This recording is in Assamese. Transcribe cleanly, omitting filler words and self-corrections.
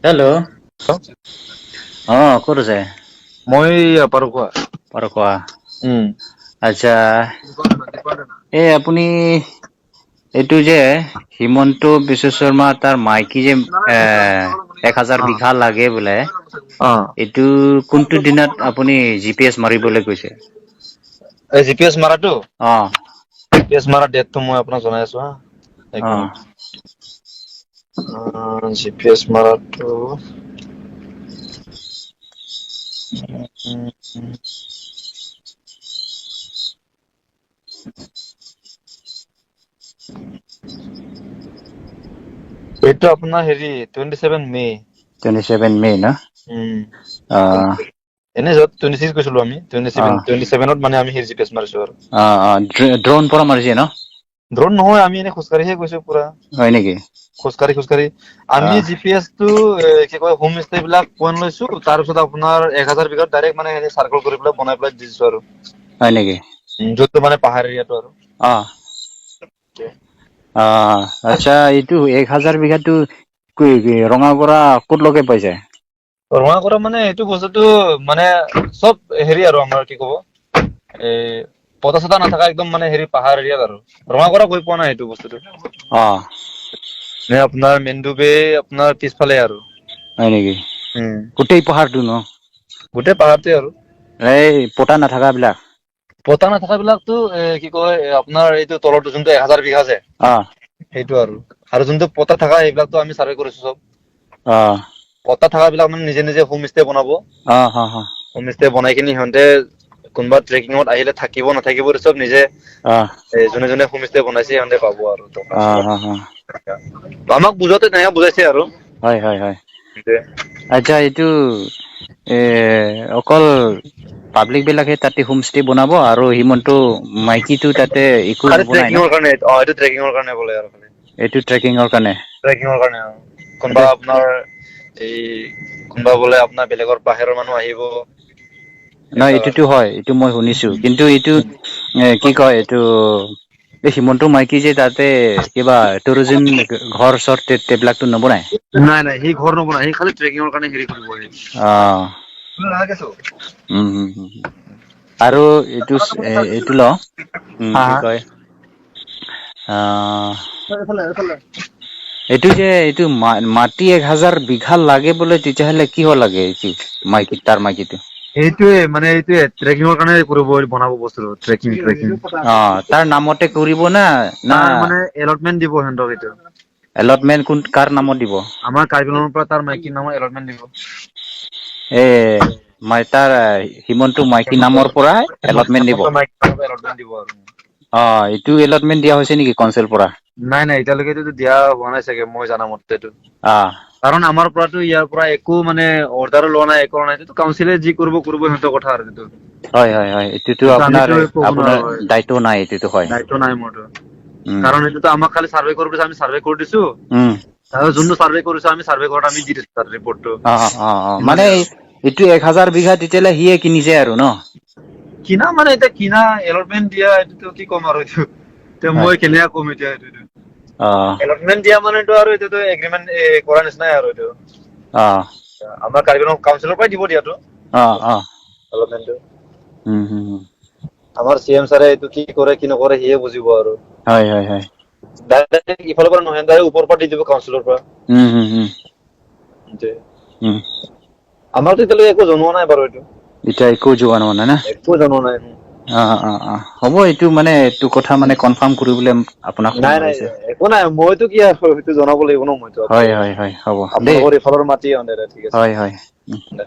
হেল্ল'। ক'ত আছে? মই পাৰো কোৱা। পাৰ কোৱা। উম। আচ্ছা, আপুনি এইটো যে হিমন্ত বিশ্ব শৰ্মা তাৰ মাইকী যে 1000 বিঘা লাগে বোলে। অ'। এইটো কোনটো দিনত আপুনি GPS মাৰিবলৈ কৈছে? এই জি পি এছ মাৰাটো? অ'। জি পি এছ মাৰা ডেটটো মই আপোনাক জনাই আছো হা, এক অ', মিনিট। জি পি এছ মাৰাটো এইটো আপোনাৰ হেৰি 27 মে'। 27 মে' ন? উম। অ', এনে য'ত 26 কৈছিলো আমি, অ', 27 মানে আমি জি পি এছ মাৰিছো আৰু। ড্ৰোন পৰা মাৰিছে ন? ড্ৰোন নহয়, আমি এনে খোজকাঢ়িহে গৈছো পুৰা। হয় নেকি? খোজকাঢ়ি আমি অ', জি পি এছ টো কি কয় হোম ষ্টে বিলাক পইন্ট লৈছো, তাৰপিছত আপোনাৰ 1000 বিঘাত ডাইৰেক্ট মানে চাৰ্কল কৰি পেলাই বনাই পেলাই দি দিছো আৰু। হয় নেকি? য'তটো মানে পাহাৰ এৰিয়াটো আৰু। অ'। আচ্ছা, এইটো 1000 বিঘাটো ৰঙা পৰা ক'ত লগে পাই যায়? ৰঙা মানে এইটো বস্তুটো মানে চব হেৰি আৰু আমাৰ কি ক'ব এই পতা-চতা নাথাকা একদম মানে হেৰি পাহাৰ এৰিয়াত আৰু। ৰঙা গৈ পোৱা নাই এইটো বস্তুটো। অ'। আপোনাৰ মেইন আপোনাৰ পিছফালে আৰু। হয় নেকি? উম গোটেই পাহাৰটো ন? গোটেই পাহাৰটোৱে আৰু। এই পতা নাথাকাবিলাক? পতা নাথাকা বিলাকতো কি কয় আপোনাৰ এইটো তলৰটো যোনটো 1000 বিঘা যে অ'। সেইটো আৰু যোনটো পতা থাকা এইবিলাকটো আমি চাৰ্ভে কৰিছো চব। অ'। পতা থাকাবিলাক মানে নিজে নিজে হোম ষ্টে বনাব। অ', হ। হোম ষ্টে বনাই কিনি সিহঁতে কোনোবা ট্ৰেকিঙত আহিলে থাকিব নাথাকিব চব নিজে অ'। যোনে যোনে হোম ষ্টে বনাইছে সিহঁতে পাব আৰু টকা চকা। অ', আমাক বুজাওতে তেনেকে বুজাইছে আৰু। হয়। আচ্ছা, এইটো এ অকল পাব্লিক বিলাকে তাতে হোম ষ্টে বনাব আৰু হিমন্ত মাইকীটো তাতে একো খালি নবনাই ন? ট্ৰেকিঙৰ কাৰণে এইটো ট্ৰেকিঙৰ কাৰণে বোলে আৰু খালি। এইটো ট্ৰেকিঙৰ কাৰণে? ট্ৰেকিঙৰ কাৰণে কোনোবা এইটো আপোনাৰ এই কোনোবা বোলে আপোনাৰ বেলেগৰ বাহিৰৰ মানুহ আহিব। নহয়, এইবিলাক আৰু এইটোতো হয়, এইটো মই শুনিছো। কিন্তু এইটো কি কয় এইটো এই হিমন্ত মাইকী যে তাতে কিবা টুৰিজিম ঘৰ-চৰ এইবিলাকতো নবনাই? নাই, সি ঘৰ নবনাই, সি খালি ট্ৰেকিঙৰ কাৰণে হেৰি কৰিব অ'। আৰু এইটো ল হা কি হা কয় এইটো মাটি 1000 বিঘা লাগে বোলে, তেতিয়াহ'লে কিয় লাগে এইটো তাৰ মাইকীটো? এইটোয়ে ট্ৰেকিঙৰ কাৰণে কৰিব বনাব বস্তুটো ট্ৰেকিং। তাৰ নামতে কৰিব না তাৰ মানে এলটমেন্ট দিব সিহঁতক এইটো। এলটমেণ্ট কাৰ নামত দিব? আমাৰ কাৰ্বি আংলঙৰ পৰা তাৰ মাইকীৰ নামত এলটমেন্ট দিব। তাৰ হিমন্ত মাইকী নামৰ পৰা এলটমেন্ট দিব? এলটমেন্ট দিব আৰু। এইটো এলটমেণ্ট দিয়া হৈছে নেকি কাউঞ্চিলৰ পৰা? নাই, এতিয়ালৈকেটো দিয়া হোৱা নাই চাগে মই জানা মতেটো। অ'। কাৰণ আমাৰ পৰাতো ইয়াৰ পৰা একো মানে অৰ্ডাৰো লোৱা নাই, একো নাই, কাউন্সিলে যি কৰিব সিহঁতৰ কথা আৰু সেইটো। হয়, এইটোতো আমিতো ক'ব নোৱাৰো আপোনাৰ হয়। দায়িত্ব নাই, এইটোতো হয়। দায়িত্ব নাই মোৰতো। উম কাৰণ এইটোতো আমাক খালি চাৰ্ভে কৰিব দিছে, আমি চাৰ্ভে কৰি দিছো। উম যোনটো চাৰ্ভে কৰিছো আমি চাৰ্ভে কৰাত আমি দি দিছো তাৰ ৰিপৰ্টটো। মানে ইমানেই আৰু। এইটো 1000 বিঘা তেতিয়াহ'লে সিয়ে কিনিছে আৰু ন? কিনা মানে এতিয়া কিনা এলটমেন্ট দিয়া এইটোতো কি ক'ম আৰু এইটো। হয় মই কেনেকে কম এতিয়া এইটো। অ'। এলটমেন্ট দিয়া মানেটো আৰু এইটোতো এগ্ৰিমেন্ট কৰা নিচিনাই আৰু এইটো। অ'। আমাৰ কাৰ্বি আংলং কাউন্সিলৰ পৰাই দিব দিয়াটো। অ'। এলটমেন্টটো। হুম। আমাৰ চি এম ছাৰে এইটো কি কৰে কি নকৰে সিয়ে বুজিব আৰু। হয়। ইফালৰ পৰা নহয়, ডাইৰেক্ট ওপৰৰ পৰা দি দিব কাউন্সিলৰ পৰা। উম। উম। আমাকতো এতিয়ালৈকে একো জনোৱা নাই বাৰু এইটো। এতিয়া একো যোৱা নাই না? একো জনোৱা নাই। হ'ব এইটো মানে এইটো কথা মানে কনফাৰ্ম কৰিবলৈ আপোনাক ফোন নাই, মাৰিছে। একো নাই, মইতো কি আৰু সেইটো জনাব লাগিব ন মইতো হয়, আপোনালোকক। হ'ব দেই। আপোনালোকৰ এইফালৰ মাটি ঠিক আছে। হয়। দে।